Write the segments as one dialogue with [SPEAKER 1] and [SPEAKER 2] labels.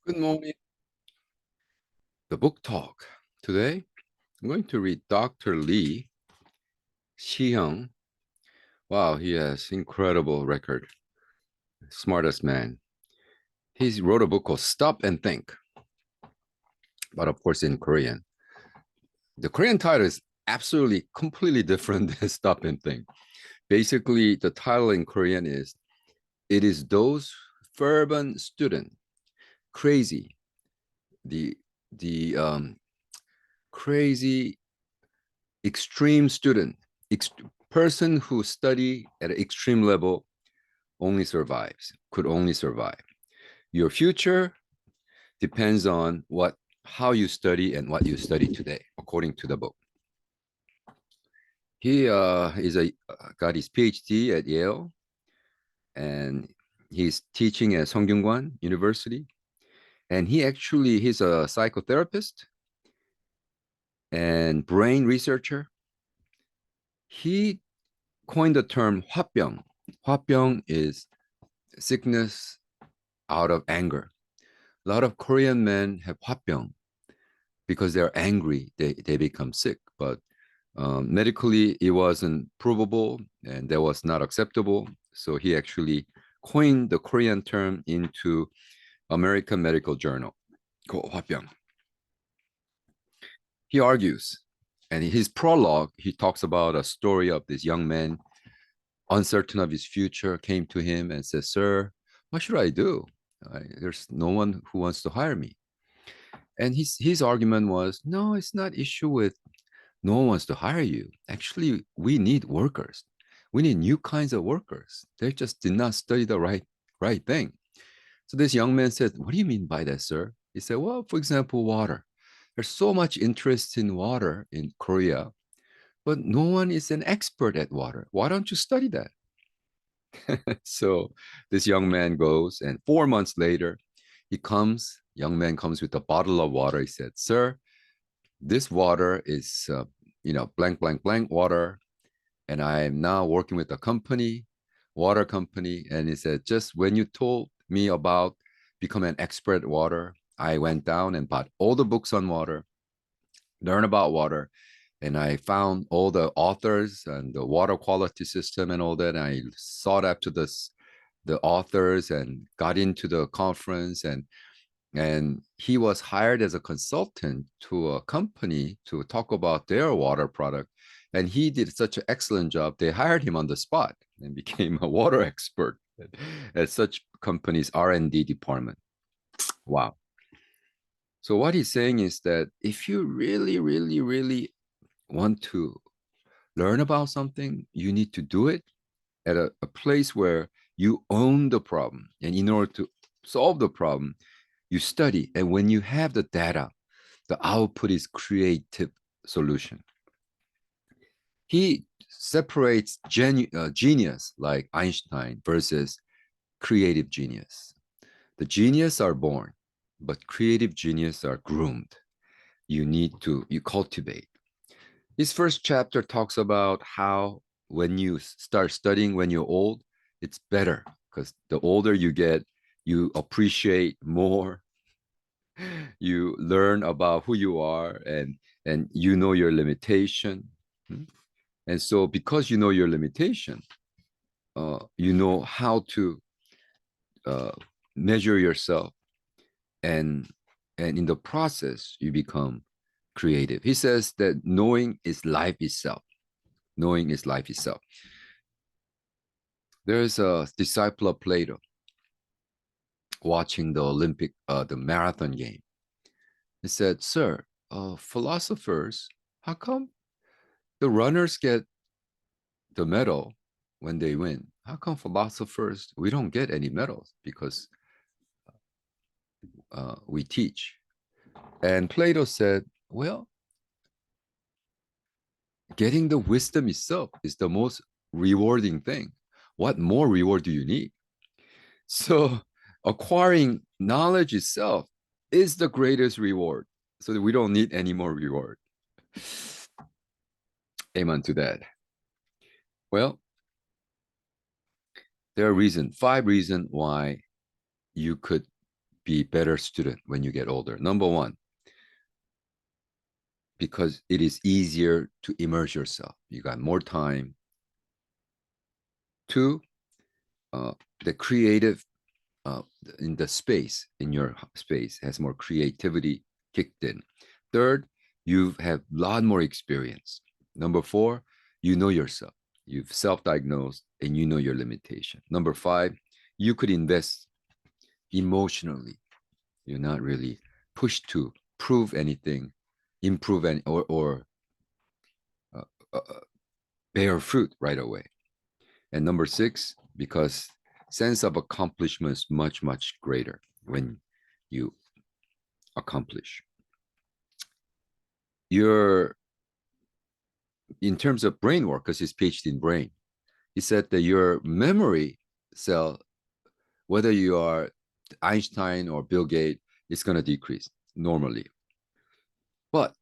[SPEAKER 1] Good morning. The book talk. Today, I'm going to read Dr. Lee Sihyung. Wow, he has incredible record. Smartest man. He wrote a book called Stop and Think, but of course in Korean. The Korean title is absolutely completely different than Stop and Think. Basically, the title in Korean is It is Those Fervent Student, Crazy, the the crazy extreme student, ex person who study at an extreme level only survives, could only survive. Your future depends on how you study and what you study today, according to the book. He got his PhD at Yale, and he's teaching at Songyungwan University. And he's a psychotherapist and brain researcher. He coined the term 화병. 화병 is sickness out of anger. A lot of Korean men have 화병 because they're angry. They become sick, but medically it wasn't provable and that was not acceptable. So he actually coined the Korean term into American Medical Journal called 화병. He argues, and in his prologue, he talks about a story of this young man, uncertain of his future, came to him and said, "Sir, what should I do? There's no one who wants to hire me." And his argument was, no, it's not issue with no one wants to hire you. Actually, we need workers. We need new kinds of workers. They just did not study the right thing. So this young man said, "What do you mean by that, sir?" He said, "Well, for example, water. There's so much interest in water in Korea, but no one is an expert at water. Why don't you study that?" So this young man goes, and 4 months later, young man comes with a bottle of water. He said, "Sir, this water is, blank, blank, blank water. And I'm now working with a water company." And he said, "Just when you told me about becoming an expert at water, I went down and bought all the books on water, learn about water. And I found all the authors and the water quality system and all that. And I sought after the authors and got into the conference, and he was hired as a consultant to a company to talk about their water product. And he did such an excellent job. They hired him on the spot and became a water expert at such companies' R&D department. Wow. So what he's saying is that if you really, really, really want to learn about something, you need to do it at a place where you own the problem. And in order to solve the problem, you study. And when you have the data, the output is creative solution. He separates genius like Einstein versus creative genius. The genius are born, but creative genius are groomed. You cultivate. His first chapter talks about how when you start studying when you're old, it's better because the older you get, you appreciate more, you learn about who you are, and you know your limitation. And so because you know your limitation, you know how to uh, measure yourself, and in the process you become creative. He says that knowing is life itself. Knowing is life itself. There's a disciple of Plato watching the marathon game. He said, "Sir, philosophers, how come the runners get the medal when they win? How come philosophers, we don't get any medals? Because we teach." And Plato said, "Well, getting the wisdom itself is the most rewarding thing. What more reward do you need?" So acquiring knowledge itself is the greatest reward. So that we don't need any more reward. Amen to that. Well, there are 5 reasons why you could be a better student when you get older? Number one, because it is easier to immerse yourself. You got more time. Two, uh, the creative uh, in the space, in your space, has more creativity kicked in. Third, you have a lot more experience. Number four, you know yourself. You've self-diagnosed and you know your limitation. Number five, you could invest emotionally. You're not really pushed to prove anything, improve any, or uh, uh, bear fruit right away. And number six, because sense of accomplishment is much, much greater when you accomplish. Your, in terms of brain work, because he's PhD in brain, he said that your memory cell, whether you are Einstein or Bill Gates, is going to decrease normally. But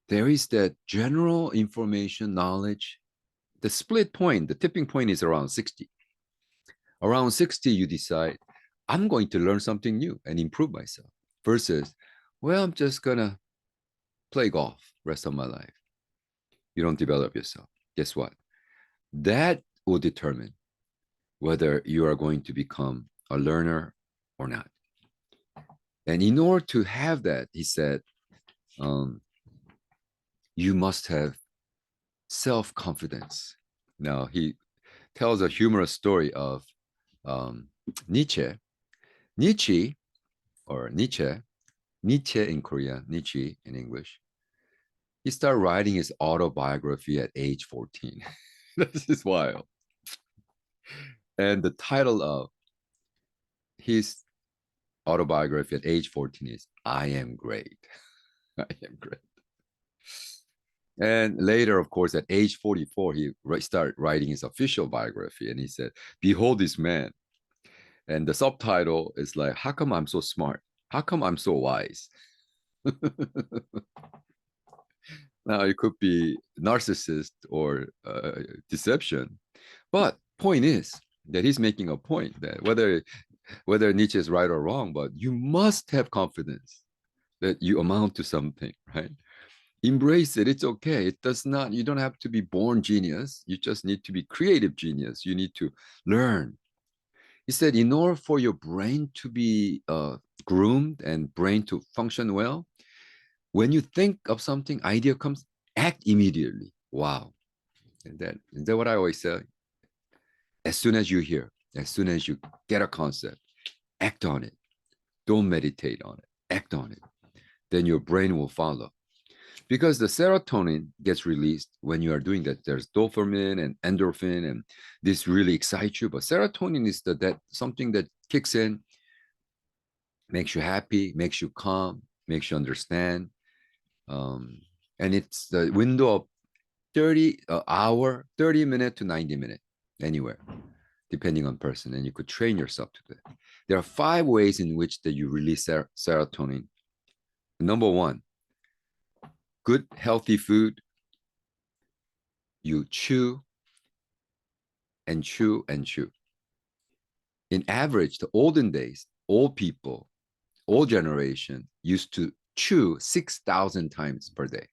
[SPEAKER 1] there is that general information knowledge. The split point, the tipping point is around 60. Around 60, you decide, I'm going to learn something new and improve myself. Versus, well, I'm just going to play golf rest of my life. You don't develop yourself. Guess what? That will determine whether you are going to become a learner or not. And in order to have that, he said, you must have self-confidence. Now, he tells a humorous story of Nietzsche. Nietzsche, or Nietzsche in Korean, Nietzsche in English, he started writing his autobiography at age 14. This is wild. And the title of his autobiography at age 14 is I Am Great. I Am Great. And later, of course, at age 44, he started writing his official biography. And he said, behold this man. And the subtitle is like, how come I'm so smart? How come I'm so wise? Now, it could be narcissist or deception. But point is that he's making a point that whether Nietzsche is right or wrong, but you must have confidence that you amount to something, right? Embrace it. It's okay. It does not, you don't have to be born genius. You just need to be creative genius. You need to learn. He said, in order for your brain to be groomed and brain to function well, when you think of something, idea comes, act immediately. Wow. Is that what I always say? As soon as you hear, as soon as you get a concept, act on it. Don't meditate on it. Act on it. Then your brain will follow. Because the serotonin gets released when you are doing that. There's dopamine and endorphin, and this really excites you. But serotonin is that something that kicks in, makes you happy, makes you calm, makes you understand. And it's the window of 30 minute to 90 minute, anywhere, depending on person. And you could train yourself to that. There are 5 ways in which that you release serotonin. Number 1, good, healthy food. You chew and chew and chew. In average, the olden days, old people, old generation used to chew 6,000 times per day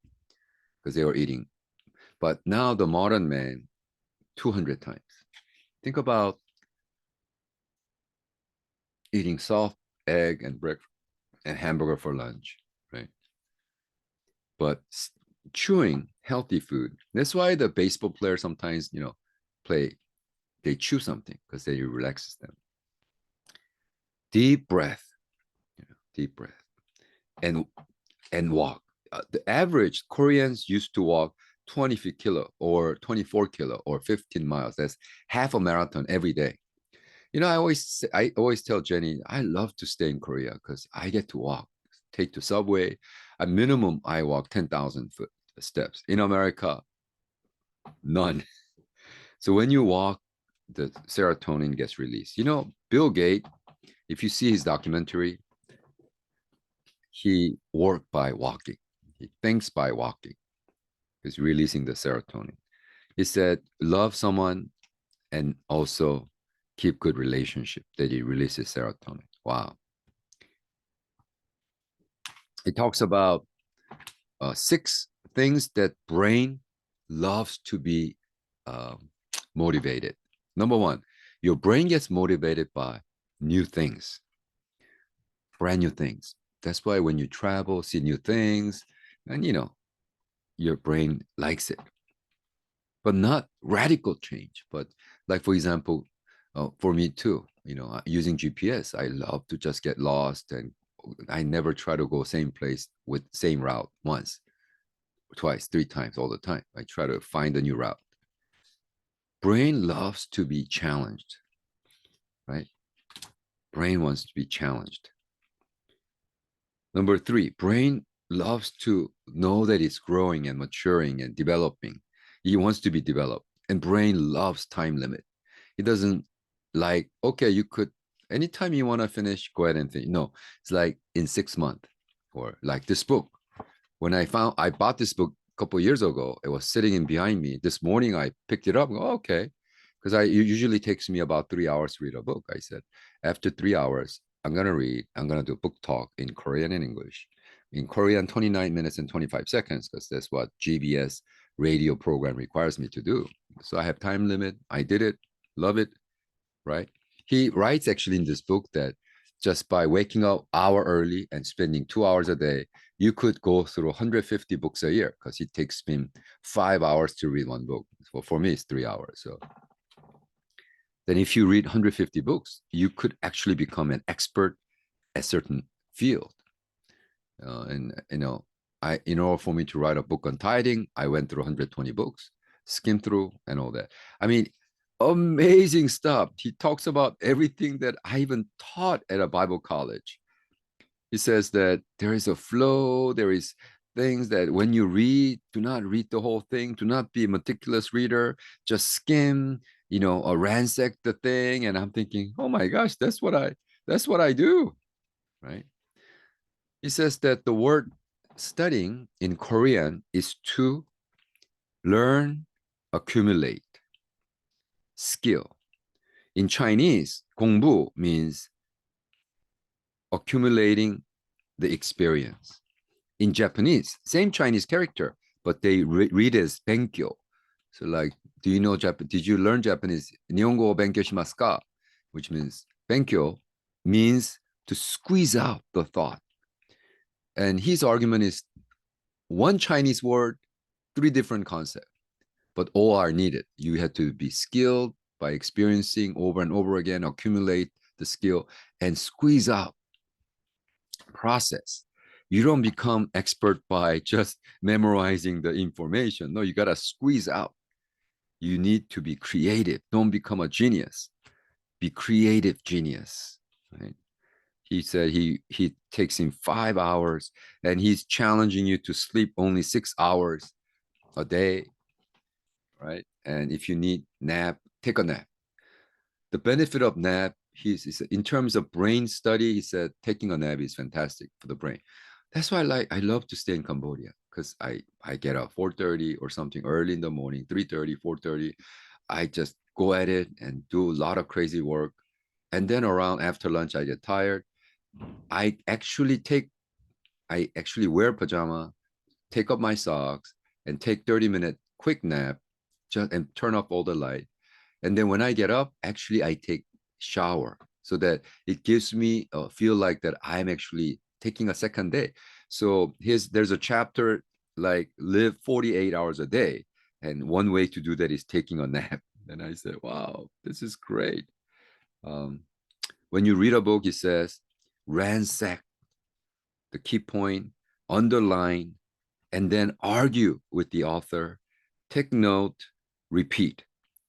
[SPEAKER 1] because they were eating. But now the modern man, 200 times. Think about eating soft egg and breakfast and hamburger for lunch, right? But chewing healthy food. That's why the baseball players sometimes, they chew something because they relaxes them. Deep breath, deep breath, and walk. The average Koreans used to walk 20 kilo or 24 kilo or 15 miles. That's half a marathon every day. I always tell Jenny, I love to stay in Korea because I get to walk, take the subway. At minimum, I walk 10,000 steps. In America, none. So when you walk, the serotonin gets released. Bill Gates, if you see his documentary, he worked by walking. He thinks by walking. He's releasing the serotonin. He said, love someone and also keep good relationship, that he releases serotonin. Wow. It talks about 6 things that brain loves to be motivated. Number 1, your brain gets motivated by new things, brand new things. That's why when you travel, see new things, and your brain likes it, but not radical change. But like, for example, for me too, using GPS, I love to just get lost, and I never try to go same place with same route once, twice, 3 times all the time. I try to find a new route. Brain loves to be challenged, right? Brain wants to be challenged. Number 3, brain loves to know that it's growing and maturing and developing. He wants to be developed, and brain loves time limit. It doesn't like, okay, you could, anytime you want to finish, go ahead and finish. No, it's like in 6 months, or like this book. When I bought this book a couple of years ago, it was sitting in behind me. This morning, I picked it up. And go, okay, because it usually takes me about 3 hours to read a book. I said, after 3 hours, I'm gonna read. I'm gonna do a book talk in Korean and English. In Korean, 29 minutes and 25 seconds, because that's what GBS radio program requires me to do. So I have time limit. I did it. Love it. Right. He writes actually in this book that just by waking up hour early and spending 2 hours a day, you could go through 150 books a year, because it takes him 5 hours to read one book. So for me, it's 3 hours. So then if you read 150 books, you could actually become an expert at certain field. And in order for me to write a book on tithing, I went through 120 books, skimmed through and all that. I mean, amazing stuff. He talks about everything that I even taught at a Bible college. He says that there is a flow, there is things that when you read, do not read the whole thing, do not be a meticulous reader, just skim, or ransack the thing. And I'm thinking, oh my gosh, that's what I do, right? He says that the word studying in Korean is to learn, accumulate skill. In Chinese, 공부 means accumulating the experience. In Japanese, same Chinese character, but they read as benkyo. So like, do you know Japanese? Did you learn Japanese? Nihongo benkyo shimasu ka? Which means benkyo means to squeeze out the thought. And his argument is one Chinese word, 3 different concepts, but all are needed. You have to be skilled by experiencing over and over again, accumulate the skill and squeeze out, process. You don't become expert by just memorizing the information. No, you got to squeeze out. You need to be creative. Don't become a genius. Be creative genius, right? He said he takes him 5 hours, and he's challenging you to sleep only 6 hours a day, right? And if you need nap, take a nap. The benefit of nap, he said, in terms of brain study, he said taking a nap is fantastic for the brain. That's why I love to stay in Cambodia, because I get up 4:30 or something early in the morning, 3:30, 4:30. I just go at it and do a lot of crazy work. And then around after lunch, I get tired. I actually wear pajama, take off my socks, and take 30-minute quick nap, and turn off all the light. And then when I get up, actually I take shower, so that it gives me a feel like that I'm actually taking a second day. So there's a chapter like live 48 hours a day. And one way to do that is taking a nap. And I said, wow, this is great. When you read a book, it says, ransack the key point, underline, and then argue with the author, take note, repeat.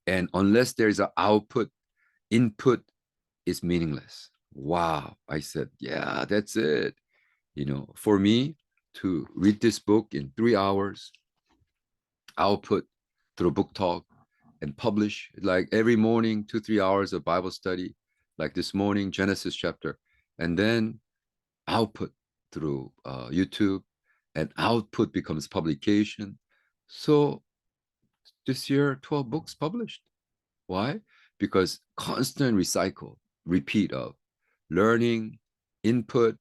[SPEAKER 1] And unless there's an output, input is meaningless. Wow. I said, yeah, that's it. For me to read this book in 3 hours, output through book talk, and publish like every morning, 2-3 hours of Bible study, like this morning, Genesis chapter, and then output through YouTube, and output becomes publication. So this year, 12 books published. Why? Because constant recycle, repeat of learning, input,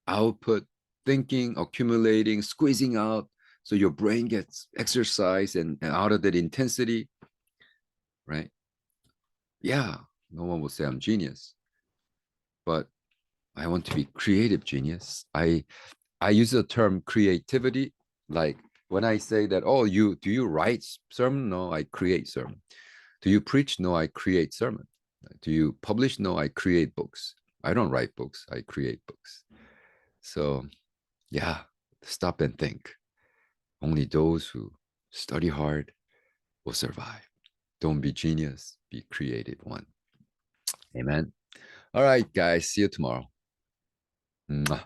[SPEAKER 1] output, thinking, accumulating, squeezing out, so your brain gets exercise and out of that intensity, right? Yeah, no one will say I'm genius, but I want to be creative genius. I use the term creativity, like when I say that, oh, do you write sermon? No, I create sermon. Do you preach? No, I create sermon. Do you publish? No, I create books. I don't write books, I create books. So yeah, stop and think. Only those who study hard will survive. Don't be genius, be creative one. Amen. All right, guys, see you tomorrow. Mwah.